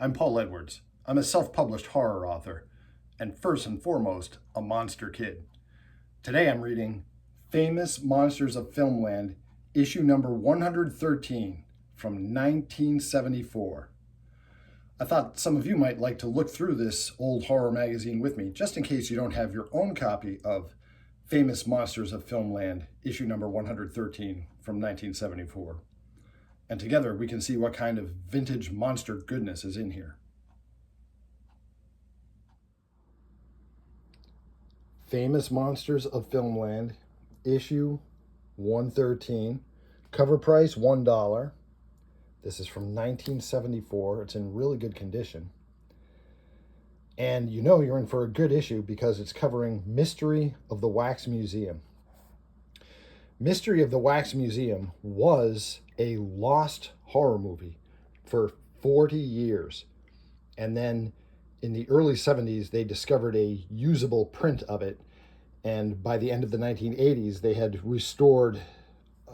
I'm Paul Edwards. I'm a self-published horror author, and first and foremost, a monster kid. Today I'm reading Famous Monsters of Filmland, issue number 113 from 1974. I thought some of you might like to look through this old horror magazine with me, just in case you don't have your own copy of Famous Monsters of Filmland, issue number 113 from 1974. And together we can see what kind of vintage monster goodness is in here. Famous Monsters of Filmland, issue 113. Cover price $1. This is from 1974. It's in really good condition. And you know you're in for a good issue because it's covering Mystery of the Wax Museum. Mystery of the Wax Museum was a lost horror movie for 40 years. And then in the early 70s, they discovered a usable print of it. And by the end of the 1980s, they had restored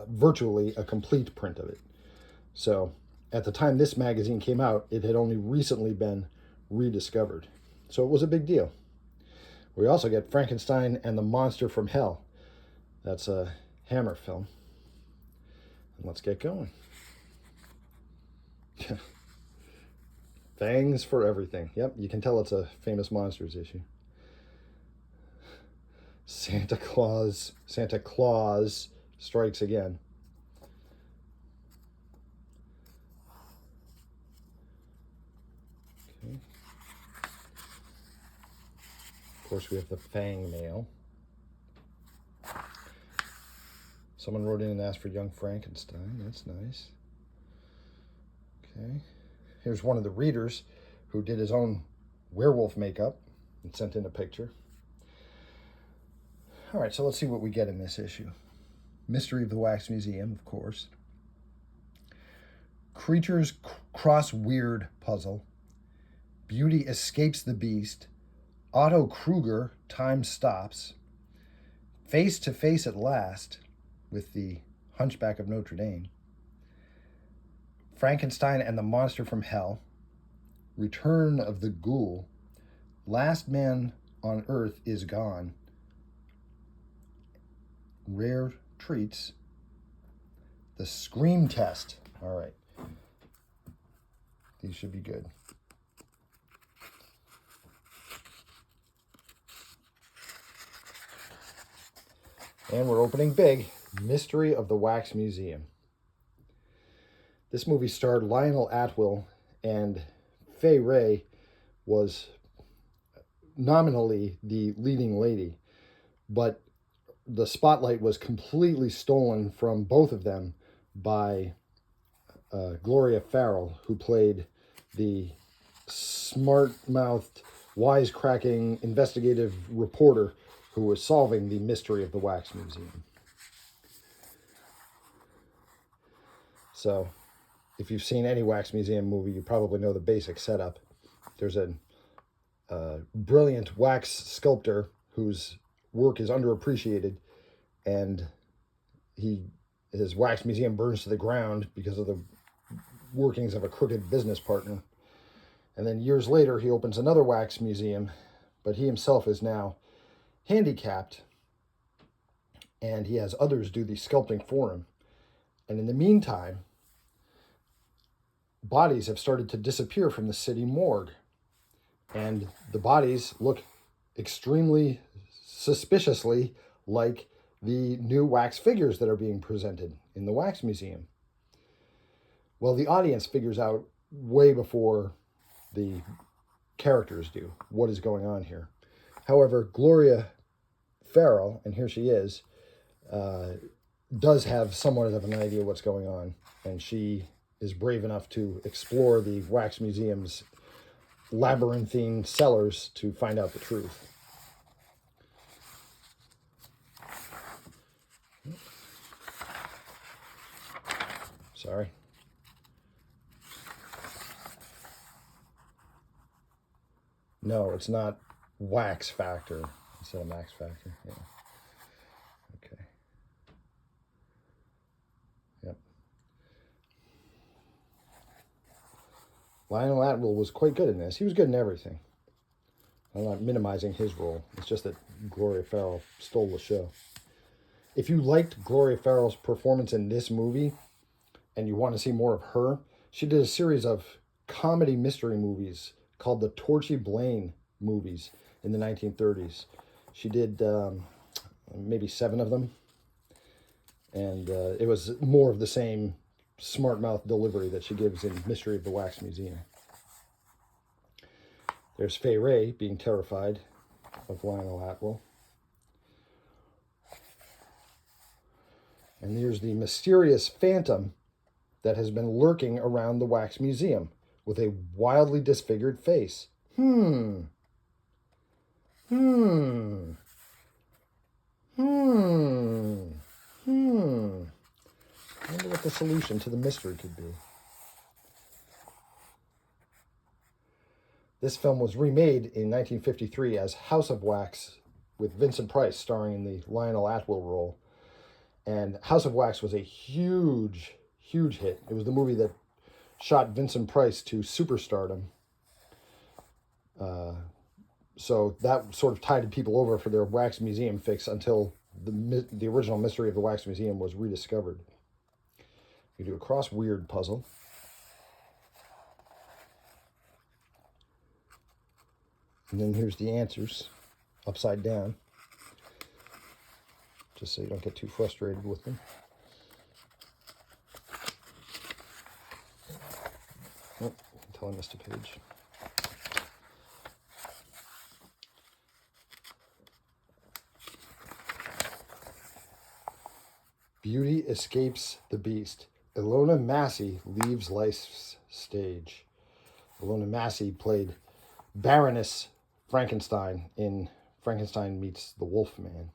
virtually a complete print of it. So at the time this magazine came out, it had only recently been rediscovered. So it was a big deal. We also get Frankenstein and the Monster from Hell. That's a Hammer film. And let's get going. Fangs for everything. Yep, you can tell it's a Famous Monsters issue. Santa Claus strikes again. Okay. Of course, we have the Fang mail. Someone wrote in and asked for Young Frankenstein. That's nice. Okay. Here's one of the readers who did his own werewolf makeup and sent in a picture. All right, so let's see what we get in this issue. Mystery of the Wax Museum, of course. Creatures cross weird puzzle. Beauty escapes the beast. Otto Kruger, time stops. Face to face at last with the Hunchback of Notre Dame. Frankenstein and the Monster from Hell. Return of the Ghoul. Last Man on Earth is Gone. Rare Treats. The Scream Test. All right. These should be good. And we're opening big. Mystery of the Wax Museum. This movie starred Lionel Atwill, and Fay Wray was nominally the leading lady, but the spotlight was completely stolen from both of them by Gloria Farrell, who played the smart-mouthed, wisecracking investigative reporter who was solving the mystery of the Wax Museum. So, if you've seen any Wax Museum movie, you probably know the basic setup. There's a brilliant wax sculptor whose work is underappreciated, and his wax museum burns to the ground because of the workings of a crooked business partner. And then years later, he opens another wax museum, but he himself is now handicapped, and he has others do the sculpting for him. And in the meantime, bodies have started to disappear from the city morgue. And the bodies look extremely suspiciously like the new wax figures that are being presented in the Wax Museum. Well, the audience figures out way before the characters do what is going on here. However, Gloria Farrell, and here she is, does have somewhat of an idea what's going on, and she is brave enough to explore the Wax Museum's labyrinthine cellars to find out the truth. Sorry. No, it's not Wax Factor instead of Max Factor. Yeah. Okay. Yep. Lionel Atwill was quite good in this. He was good in everything. I'm not minimizing his role. It's just that Gloria Farrell stole the show. If you liked Gloria Farrell's performance in this movie and you want to see more of her, she did a series of comedy mystery movies called the Torchy Blane movies in the 1930s. She did maybe 7 of them. And it was more of the same smart mouth delivery that she gives in Mystery of the Wax Museum. There's Fay Wray being terrified of Lionel Atwill. And there's the mysterious phantom that has been lurking around the Wax Museum with a wildly disfigured face. I wonder what the solution to the mystery could be. This film was remade in 1953 as House of Wax with Vincent Price starring in the Lionel Atwill role. And House of Wax was a huge, huge hit. It was the movie that shot Vincent Price to superstardom. So that sort of tided people over for their Wax Museum fix until the original Mystery of the Wax Museum was rediscovered. You do a cross weird puzzle. And then here's the answers upside down, just so you don't get too frustrated with them. Oh, until I missed a page. Beauty escapes the beast. Ilona Massey leaves life's stage. Ilona Massey played Baroness Frankenstein in Frankenstein Meets the Wolfman.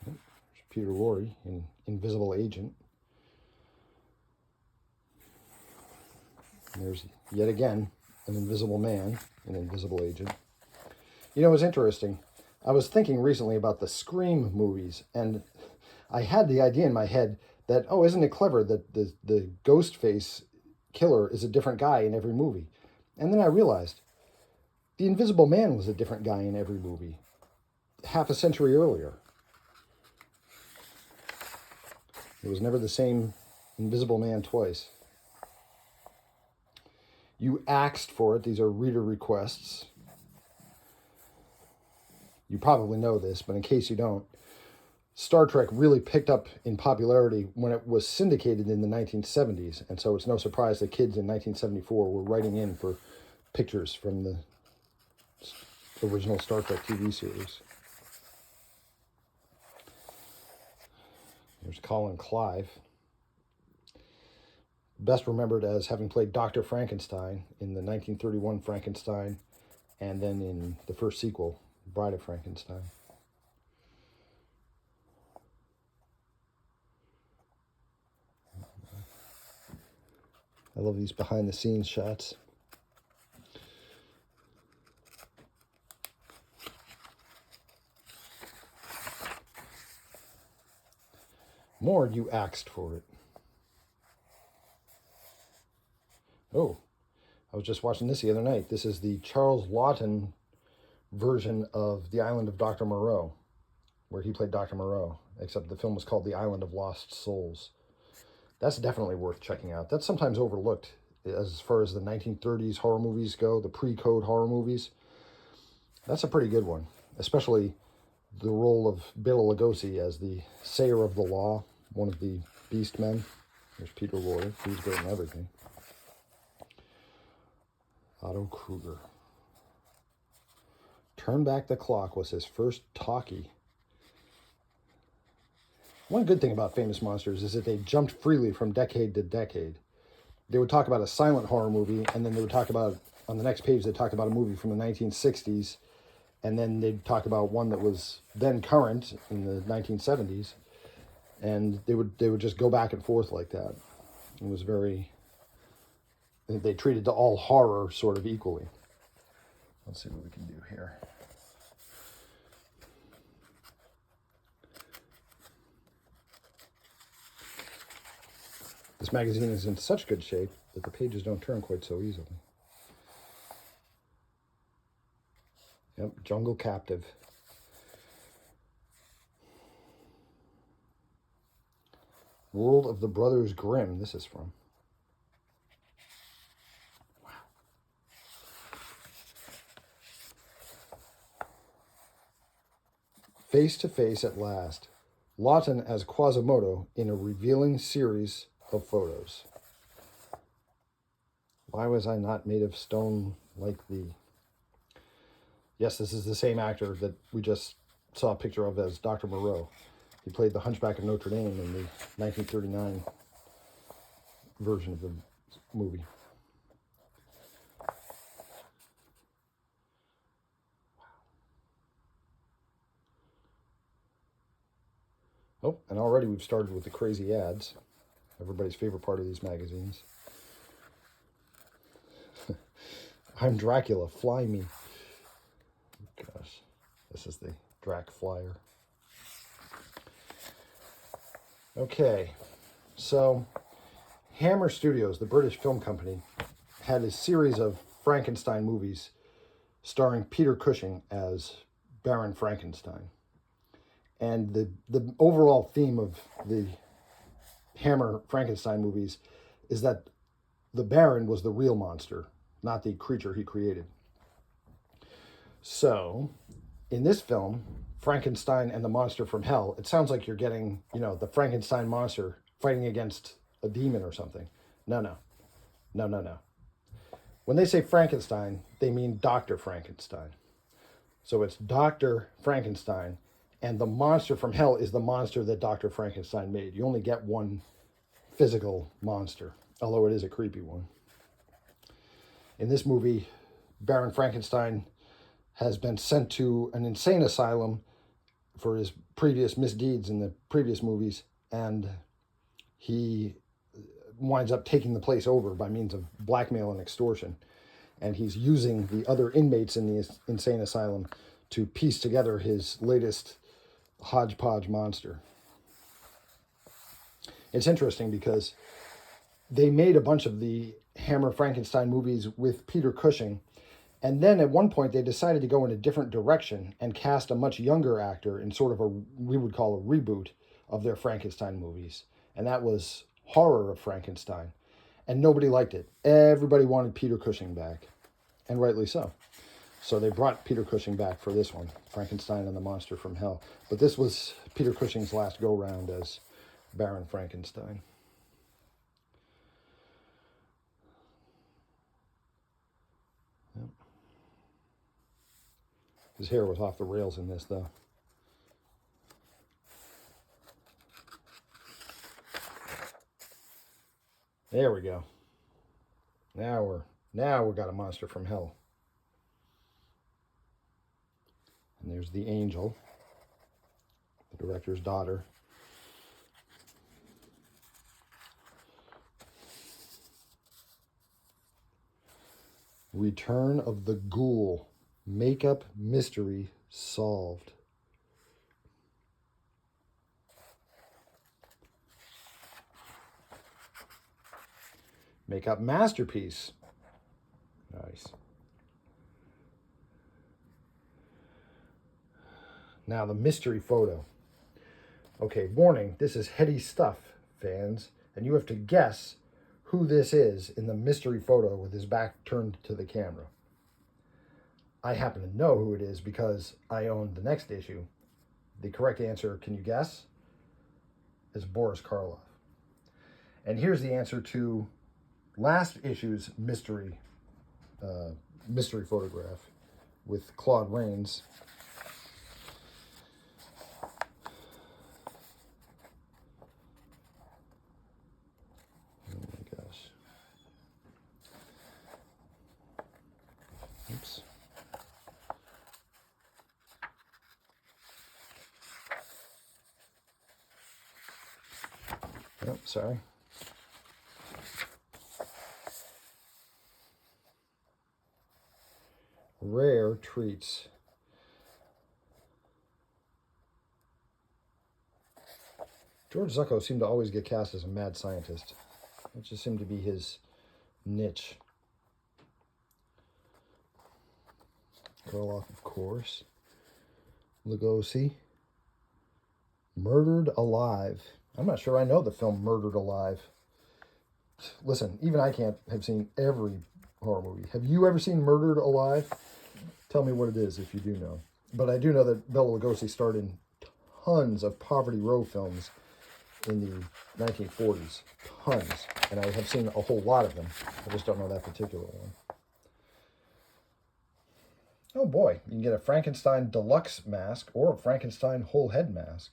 There's Peter Lorre in Invisible Agent. And there's yet again an invisible man, an invisible agent. You know, it's interesting. I was thinking recently about the Scream movies, and I had the idea in my head that, oh, isn't it clever that the Ghostface killer is a different guy in every movie? And then I realized the Invisible Man was a different guy in every movie, half a century earlier. It was never the same Invisible Man twice. You asked for it. These are reader requests. You probably know this, but in case you don't, Star Trek really picked up in popularity when it was syndicated in the 1970s, and so it's no surprise that kids in 1974 were writing in for pictures from the original Star Trek TV series. Here's Colin Clive, best remembered as having played Dr. Frankenstein in the 1931 Frankenstein, and then in the first sequel, Bride of Frankenstein. I love these behind-the-scenes shots. More, you asked for it. Oh, I was just watching this the other night. This is the Charles Laughton version of The Island of Dr. Moreau, where he played Dr. Moreau, except the film was called The Island of Lost Souls. That's definitely worth checking out. That's sometimes overlooked as far as the 1930s horror movies go, the pre-code horror movies. That's a pretty good one, especially the role of Bela Lugosi as the sayer of the law, one of the beast men. There's Peter Lorre. He's great in everything. Otto Kruger. Turn Back the Clock was his first talkie. One good thing about Famous Monsters is that they jumped freely from decade to decade. They would talk about a silent horror movie, and then they would talk about, on the next page, they'd talk about a movie from the 1960s, and then they'd talk about one that was then current in the 1970s, and they would just go back and forth like that. It was very, they treated all horror sort of equally. Let's see what we can do here. This magazine is in such good shape that the pages don't turn quite so easily. Yep, Jungle Captive. World of the Brothers Grimm, this is from. Wow. Face to Face at Last. Lawton as Quasimodo in a revealing series of photos. Why was I not made of stone like thee? Yes, this is the same actor that we just saw a picture of as Dr. Moreau. He played the Hunchback of Notre Dame in the 1939 version of the movie. Oh, and already we've started with the crazy ads. Everybody's favorite part of these magazines. I'm Dracula, fly me. Gosh, this is the Drac Flyer. Okay, so Hammer Studios, the British film company, had a series of Frankenstein movies starring Peter Cushing as Baron Frankenstein. And the overall theme of the Hammer Frankenstein movies is that the Baron was the real monster, not the creature he created. So, in this film, Frankenstein and the Monster from Hell, it sounds like you're getting, the Frankenstein monster fighting against a demon or something. No. When they say Frankenstein, they mean Dr. Frankenstein. So it's Dr. Frankenstein, and the monster from hell is the monster that Dr. Frankenstein made. You only get one physical monster, although it is a creepy one. In this movie, Baron Frankenstein has been sent to an insane asylum for his previous misdeeds in the previous movies, and he winds up taking the place over by means of blackmail and extortion. And he's using the other inmates in the insane asylum to piece together his latest hodgepodge monster. It's interesting because they made a bunch of the Hammer Frankenstein movies with Peter Cushing, and then at one point they decided to go in a different direction and cast a much younger actor in sort of we would call a reboot of their Frankenstein movies. And that was Horror of Frankenstein. And nobody liked it. Everybody wanted Peter Cushing back, and rightly so. So they brought Peter Cushing back for this one, Frankenstein and the Monster from Hell. But this was Peter Cushing's last go-round as Baron Frankenstein. Yep. His hair was off the rails in this, though. There we go. Now we got a Monster from Hell. And there's the angel, the director's daughter. Return of the Ghoul. Makeup mystery solved. Makeup masterpiece. Nice. Now the mystery photo. Okay, warning, this is heady stuff, fans, and you have to guess who this is in the mystery photo with his back turned to the camera. I happen to know who it is because I own the next issue. The correct answer, can you guess? Is Boris Karloff. And here's the answer to last issue's mystery photograph with Claude Rains. Oh my gosh. Oops. Oh, sorry. Rare treats. George Zucco seemed to always get cast as a mad scientist. It just seemed to be his niche. Karloff, of course. Lugosi. Murdered Alive. I'm not sure I know the film Murdered Alive. Listen, even I can't have seen every horror movie. Have you ever seen Murdered Alive? Tell me what it is if you do know. But I do know that Bela Lugosi starred in tons of Poverty Row films in the 1940s. Tons. And I have seen a whole lot of them. I just don't know that particular one. Oh boy, you can get a Frankenstein deluxe mask or a Frankenstein whole head mask.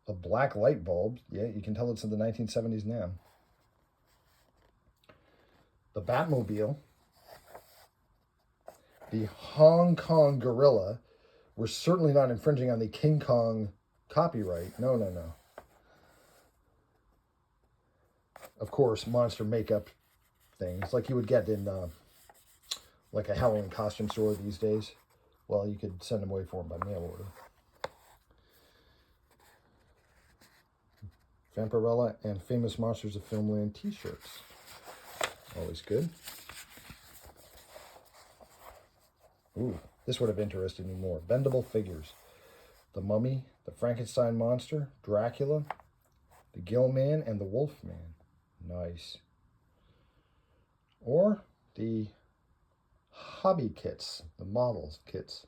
A black light bulb. Yeah, you can tell it's in the 1970s now. The Batmobile. The Hong Kong gorilla. We're certainly not infringing on the King Kong copyright. No, no, no. Of course, monster makeup things like you would get in like a Halloween costume store these days. Well, you could send them away for them by mail order. Vampirella and Famous Monsters of Filmland t-shirts. Always good. Ooh, this would have interested me more. Bendable figures. The Mummy, the Frankenstein Monster, Dracula, the Gill Man, and the Wolf Man. Nice. Or the hobby kits, the models kits.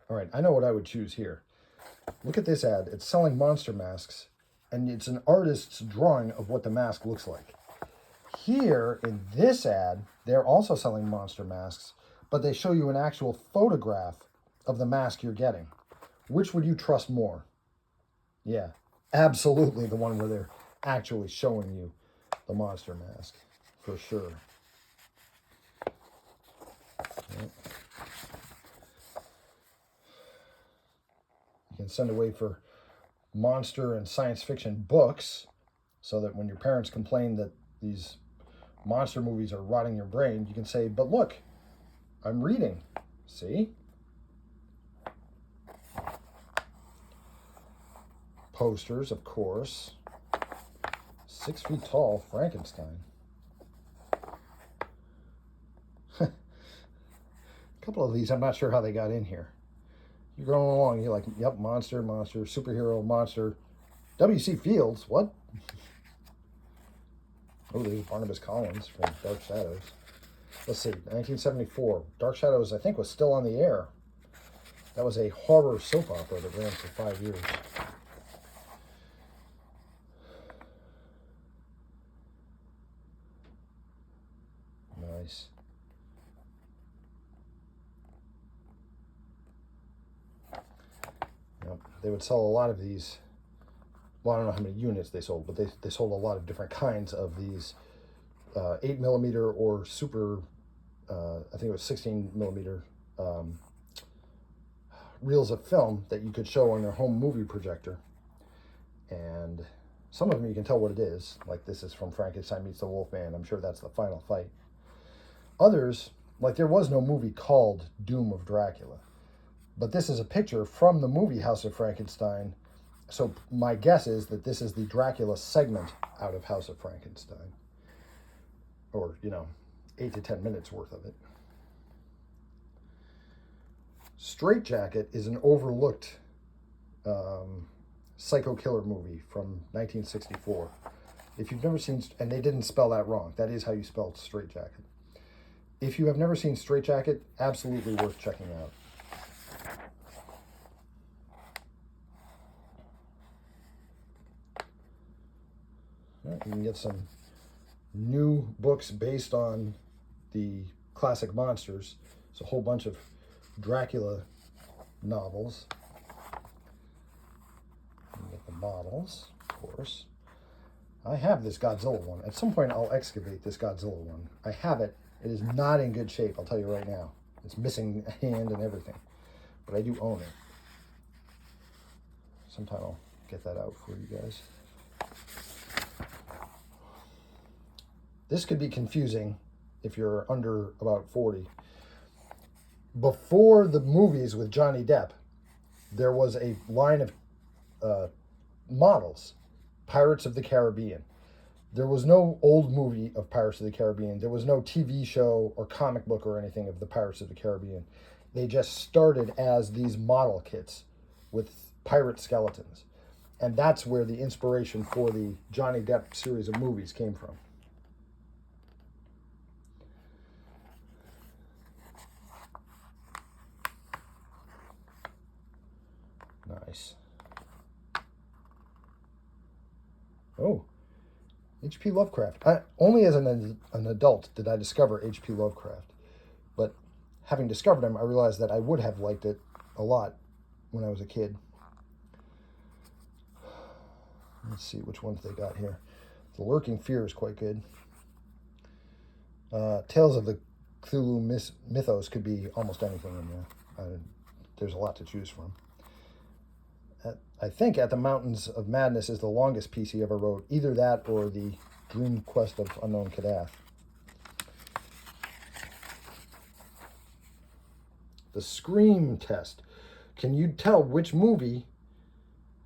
All right, I know what I would choose here. Look at this ad. It's selling monster masks, and it's an artist's drawing of what the mask looks like. Here, in this ad, they're also selling monster masks, but they show you an actual photograph of the mask you're getting. Which would you trust more? Yeah, absolutely the one where they're actually showing you the monster mask, for sure. Yep. You can send away for monster and science fiction books so that when your parents complain that these monster movies are rotting your brain, you can say, but look, I'm reading. See? Posters, of course. 6 feet tall Frankenstein. A couple of these, I'm not sure how they got in here. You're going along, you're like, yep, monster, monster, superhero, monster. W.C. Fields, what? Oh, there's Barnabas Collins from Dark Shadows. Let's see, 1974. Dark Shadows, I think, was still on the air. That was a horror soap opera that ran for 5 years. Nice. Yep. They would sell a lot of these. Well, I don't know how many units they sold, but they sold a lot of different kinds of these 8mm or super, I think it was 16mm reels of film that you could show on their home movie projector. And some of them you can tell what it is. Like this is from Frankenstein Meets the Wolfman. I'm sure that's the final fight. Others, like there was no movie called Doom of Dracula. But this is a picture from the movie House of Frankenstein. So my guess is that this is the Dracula segment out of House of Frankenstein. Or, 8 to 10 minutes worth of it. Straight Jacket is an overlooked psycho killer movie from 1964. If you've never seen, and they didn't spell that wrong. That is how you spelled Straight Jacket. If you have never seen Straight Jacket, absolutely worth checking out. You can get some new books based on the classic monsters. It's a whole bunch of Dracula novels. You can get the models, of course. I have this Godzilla one. At some point, I'll excavate this Godzilla one. I have it. It is not in good shape, I'll tell you right now. It's missing a hand and everything. But I do own it. Sometime I'll get that out for you guys. This could be confusing if you're under about 40. Before the movies with Johnny Depp, there was a line of models, Pirates of the Caribbean. There was no old movie of Pirates of the Caribbean. There was no TV show or comic book or anything of the Pirates of the Caribbean. They just started as these model kits with pirate skeletons. And that's where the inspiration for the Johnny Depp series of movies came from. Nice. Oh, H.P. Lovecraft. Only as an adult did I discover H.P. Lovecraft. But having discovered him, I realized that I would have liked it a lot when I was a kid. Let's see which ones they got here. The Lurking Fear is quite good. Tales of the Cthulhu Mythos could be almost anything in there. There's a lot to choose from. I think At the Mountains of Madness is the longest piece he ever wrote. Either that or the Dream Quest of Unknown Kadath. The Scream Test. Can you tell which movie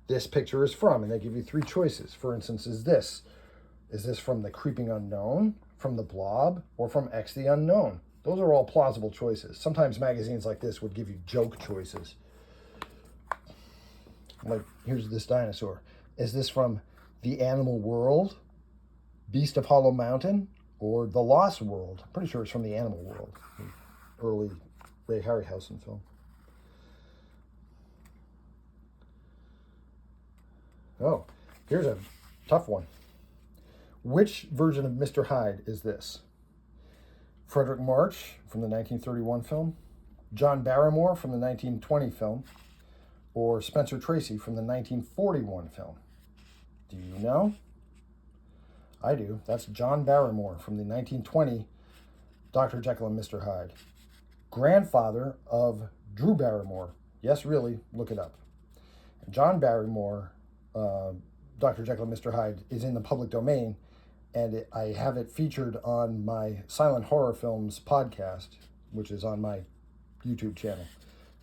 this picture is from? And they give you 3 choices. For instance, is this from The Creeping Unknown, from The Blob, or from X the Unknown? Those are all plausible choices. Sometimes magazines like this would give you joke choices. Like, here's this dinosaur. Is this from The Animal World, Beast of Hollow Mountain, or The Lost World? I'm pretty sure it's from The Animal World, the early Ray Harryhausen film. Oh, here's a tough one. Which version of Mr. Hyde is this? Frederick March from the 1931 film, John Barrymore from the 1920 film, or Spencer Tracy from the 1941 film? Do you know? I do. That's John Barrymore from the 1920 Dr. Jekyll and Mr. Hyde. Grandfather of Drew Barrymore. Yes, really, look it up. John Barrymore, Dr. Jekyll and Mr. Hyde, is in the public domain, and I have it featured on my Silent Horror Films podcast, which is on my YouTube channel.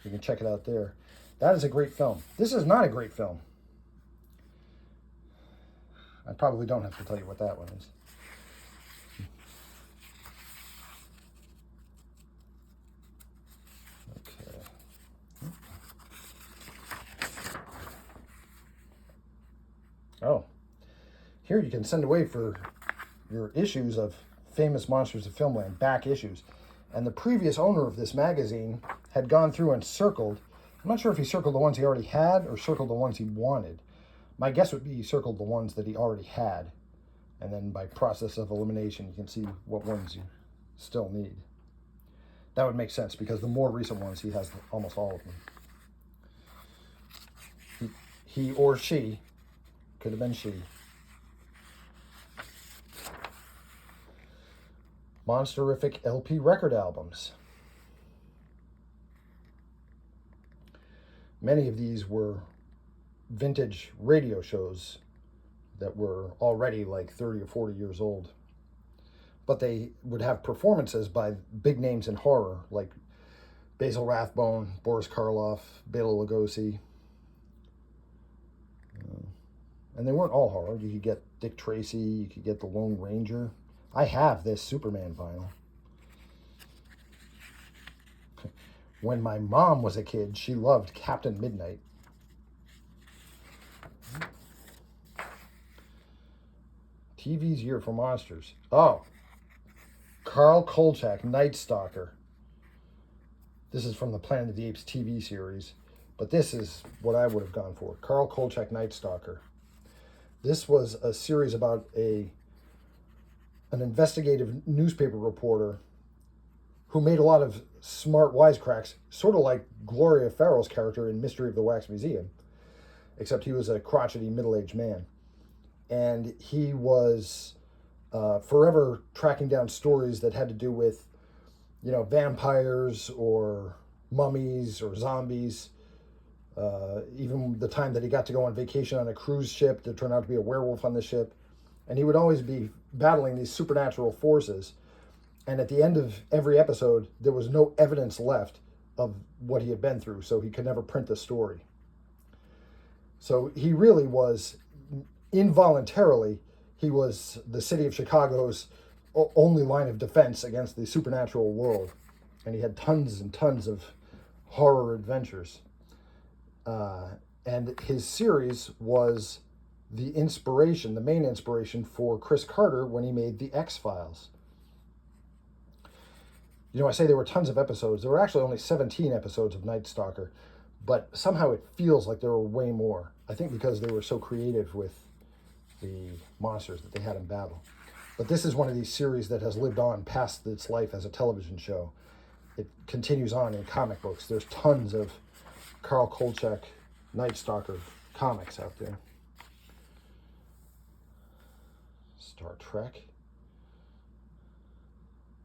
You can check it out there. That is a great film. This is not a great film. I probably don't have to tell you what that one is. Okay. Oh, here you can send away for your issues of Famous Monsters of Filmland, back issues. And the previous owner of this magazine had gone through and circled. I'm not sure if he circled the ones he already had or circled the ones he wanted. My guess would be he circled the ones that he already had. And then by process of elimination, you can see what ones you still need. That would make sense because the more recent ones, he has almost all of them. He or she, could have been she. Monsterific LP record albums. Many of these were vintage radio shows that were already like 30 or 40 years old. But they would have performances by big names in horror, like Basil Rathbone, Boris Karloff, Bela Lugosi. And they weren't all horror. You could get Dick Tracy, you could get The Lone Ranger. I have this Superman vinyl. When my mom was a kid, she loved Captain Midnight. TV's Year for Monsters. Oh, Carl Kolchak, Night Stalker. This is from the Planet of the Apes TV series, but this is what I would have gone for. Carl Kolchak, Night Stalker. This was a series about an investigative newspaper reporter who made a lot of smart wisecracks, sort of like Gloria Farrell's character in Mystery of the Wax Museum, except he was a crotchety middle-aged man. And he was forever tracking down stories that had to do with, vampires or mummies or zombies. Even the time that he got to go on vacation on a cruise ship, there turned out to be a werewolf on the ship. And he would always be battling these supernatural forces. And at the end of every episode, there was no evidence left of what he had been through, so he could never print the story. So he really was, involuntarily, he was the city of Chicago's only line of defense against the supernatural world. And he had tons and tons of horror adventures. And his series was the inspiration, the main inspiration for Chris Carter when he made The X-Files. You know, I say there were tons of episodes. There were actually only 17 episodes of Night Stalker, but somehow it feels like there were way more. I think because they were so creative with the monsters that they had in battle. But this is one of these series that has lived on past its life as a television show. It continues on in comic books. There's tons of Carl Kolchak Night Stalker comics out there. Star Trek.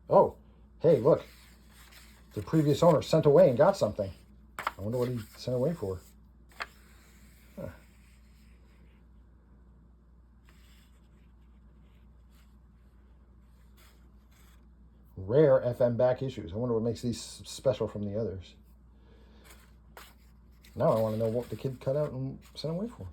Oh, hey, look. The previous owner sent away and got something. I wonder what he sent away for. Huh. Rare FM back issues. I wonder what makes these special from the others. Now I want to know what the kid cut out and sent away for.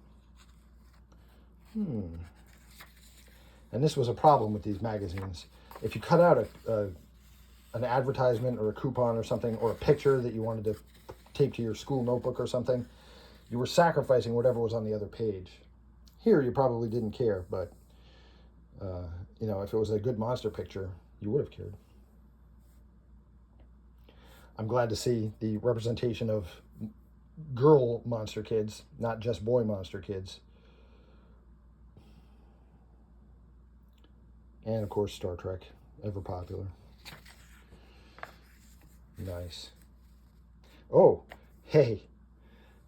And this was a problem with these magazines. If you cut out an advertisement or a coupon or something, or a picture that you wanted to tape to your school notebook or something, you were sacrificing whatever was on the other page. Here, you probably didn't care, but you know, if it was a good monster picture, you would have cared. I'm glad to see the representation of girl monster kids, not just boy monster kids. And of course, Star Trek, ever popular. Nice. Oh, hey,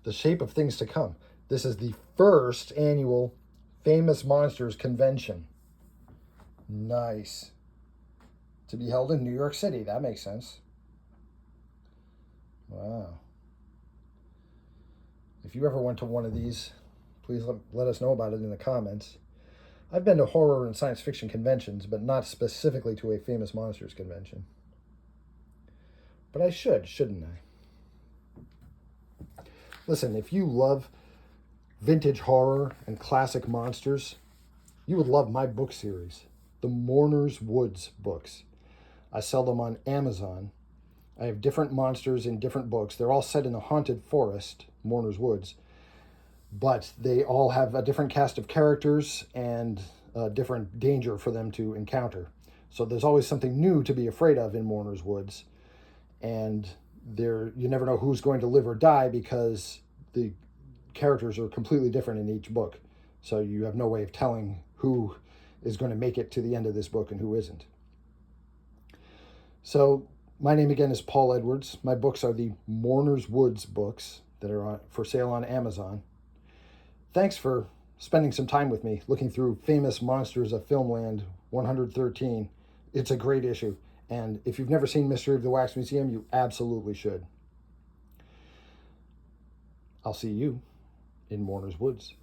The Shape of Things to Come. This is the first annual Famous Monsters Convention. Nice. To be held in New York City. That makes sense. Wow. If you ever went to one of these, please let us know about it in the comments. I've been to horror and science fiction conventions, but not specifically to a Famous Monsters convention. But I should, shouldn't I? Listen, if you love vintage horror and classic monsters, you would love my book series, the Mourner's Woods books. I sell them on Amazon. I have different monsters in different books. They're all set in a haunted forest, Mourner's Woods, but they all have a different cast of characters and a different danger for them to encounter. So there's always something new to be afraid of in Mourner's Woods. And you never know who's going to live or die because the characters are completely different in each book. So you have no way of telling who is going to make it to the end of this book and who isn't. So my name again is Paul Edwards. My books are the Mourner's Woods books that are for sale on Amazon. Thanks for spending some time with me looking through Famous Monsters of Filmland 113. It's a great issue. And if you've never seen Mystery of the Wax Museum, you absolutely should. I'll see you in Mourner's Woods.